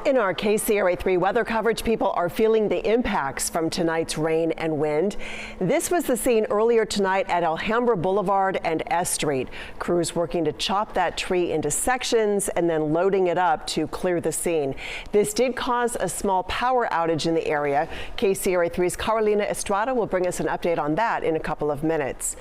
In our KCRA3 weather coverage, people are feeling the impacts from tonight's rain and wind. This was the scene earlier tonight at Alhambra Boulevard and S Street. Crews working to chop that tree into sections and then loading it up to clear the scene. This did cause a small power outage in the area. KCRA3's Carolina Estrada will bring us an update on that in a couple of minutes.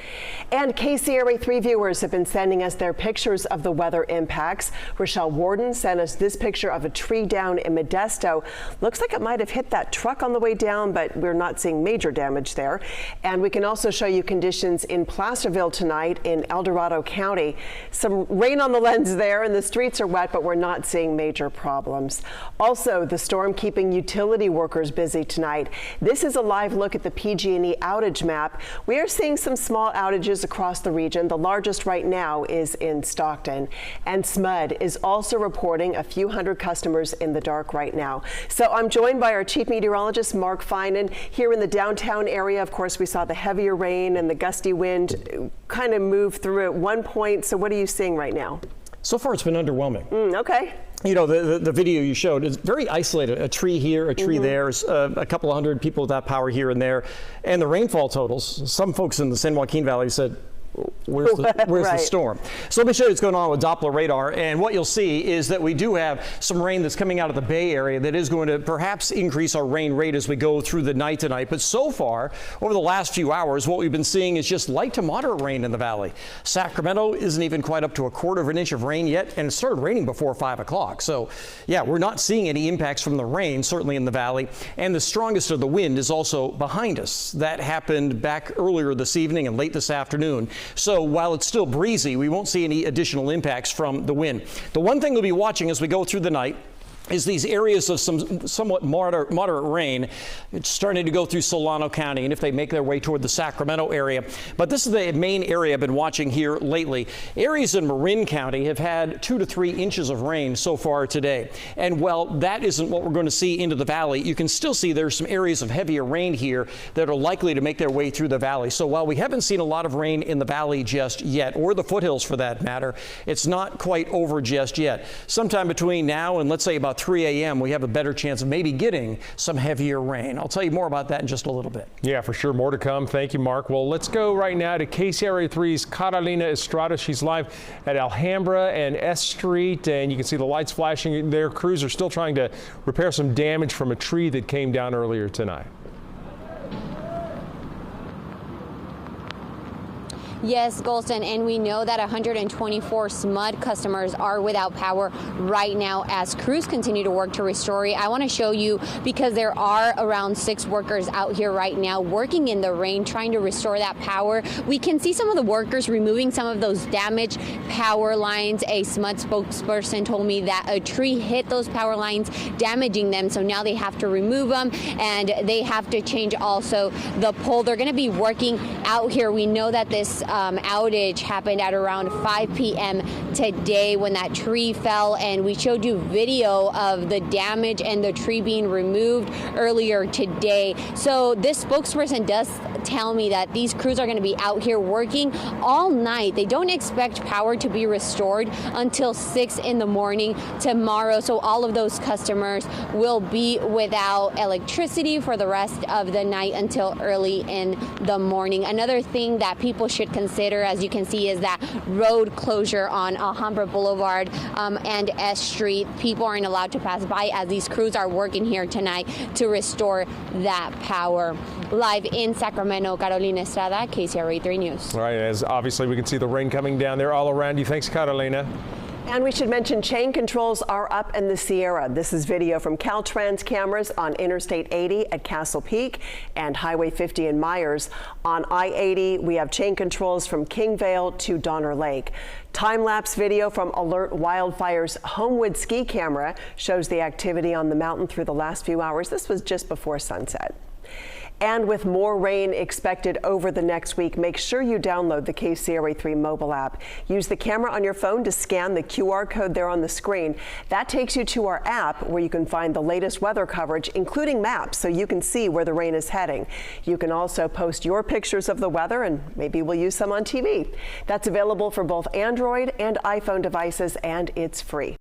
And KCRA3 viewers have been sending us their pictures of the weather impacts. Rochelle Warden sent us this picture of a tree down in Modesto. Looks like it might have hit that truck on the way down, but we're not seeing major damage there. And we can also show you conditions in Placerville tonight in El Dorado County. Some rain on the lens there and the streets are wet, but we're not seeing major problems. Also, the storm keeping utility workers busy tonight. This is a live look at the PG&E outage map. We are seeing some small outages across the region. The largest right now is in Stockton. And SMUD is also reporting a few hundred customers in the dark right now. So I'm joined by our chief meteorologist, Mark Finan, here in the downtown area. Of course, we saw the heavier rain and the gusty wind kind of move through at one point. So what are you seeing right now? So far, it's been underwhelming. Okay. You know, the video you showed is very isolated. A tree here, a tree there, a couple of hundred people without power here and there. And the rainfall totals, some folks in the San Joaquin Valley said, where's the storm? So let me show you what's going on with Doppler radar, and what you'll see is that we do have some rain that's coming out of the Bay Area that is going to perhaps increase our rain rate as we go through the night tonight. But so far, over the last few hours, what we've been seeing is just light to moderate rain in the valley. Sacramento isn't even quite up to a quarter of an inch of rain yet, and it started raining before 5 o'clock. So yeah, we're not seeing any impacts from the rain, certainly in the valley, and the strongest of the wind is also behind us. That happened back earlier this evening and late this afternoon. So while it's still breezy, we won't see any additional impacts from the wind. The one thing we'll be watching as we go through the night is these areas of some somewhat moderate rain. It's starting to go through Solano County, and if they make their way toward the Sacramento area. But this is the main area I've been watching here lately. Areas in Marin County have had 2 to 3 inches of rain so far today. And while that isn't what we're going to see into the valley, you can still see there's some areas of heavier rain here that are likely to make their way through the valley. So while we haven't seen a lot of rain in the valley just yet, or the foothills for that matter, it's not quite over just yet. Sometime between now and let's say about 3 a.m. we have a better chance of maybe getting some heavier rain. I'll tell you more about that in just a little bit. Yeah, for sure. More to come. Thank you, Mark. Well, let's go right now to KCRA3's Carolina Estrada. She's live at Alhambra and S Street, and you can see the lights flashing there. Crews are still trying to repair some damage from a tree that came down earlier tonight. Yes, Golston, and we know that 124 SMUD customers are without power right now as crews continue to work to restore it. I want to show you because there are around 6 workers out here right now working in the rain trying to restore that power. We can see some of the workers removing some of those damaged power lines. A SMUD spokesperson told me that a tree hit those power lines, damaging them, so now they have to remove them and they have to change also the pole. They're going to be working out here. We know that this outage happened at around 5 p.m. today when that tree fell, and we showed you video of the damage and the tree being removed earlier today. So this spokesperson does tell me that these crews are going to be out here working all night. They don't expect power to be restored until 6 in the morning tomorrow. So all of those customers will be without electricity for the rest of the night until early in the morning. Another thing that people should consider, as you can see, is that road closure on Alhambra Boulevard and S Street. People aren't allowed to pass by as these crews are working here tonight to restore that power. Live in Sacramento, Carolina Estrada, KCRA3 News. All right, as obviously we can see the rain coming down there all around you. Thanks, Carolina. And we should mention chain controls are up in the Sierra. This is video from Caltrans cameras on Interstate 80 at Castle Peak and Highway 50 in Myers. On I-80, we have chain controls from Kingvale to Donner Lake. Time-lapse video from Alert Wildfire's Homewood ski camera shows the activity on the mountain through the last few hours. This was just before sunset. And with more rain expected over the next week, make sure you download the KCRA 3 mobile app. Use the camera on your phone to scan the QR code there on the screen. That takes you to our app where you can find the latest weather coverage, including maps, so you can see where the rain is heading. You can also post your pictures of the weather, and maybe we'll use some on TV. That's available for both Android and iPhone devices, and it's free.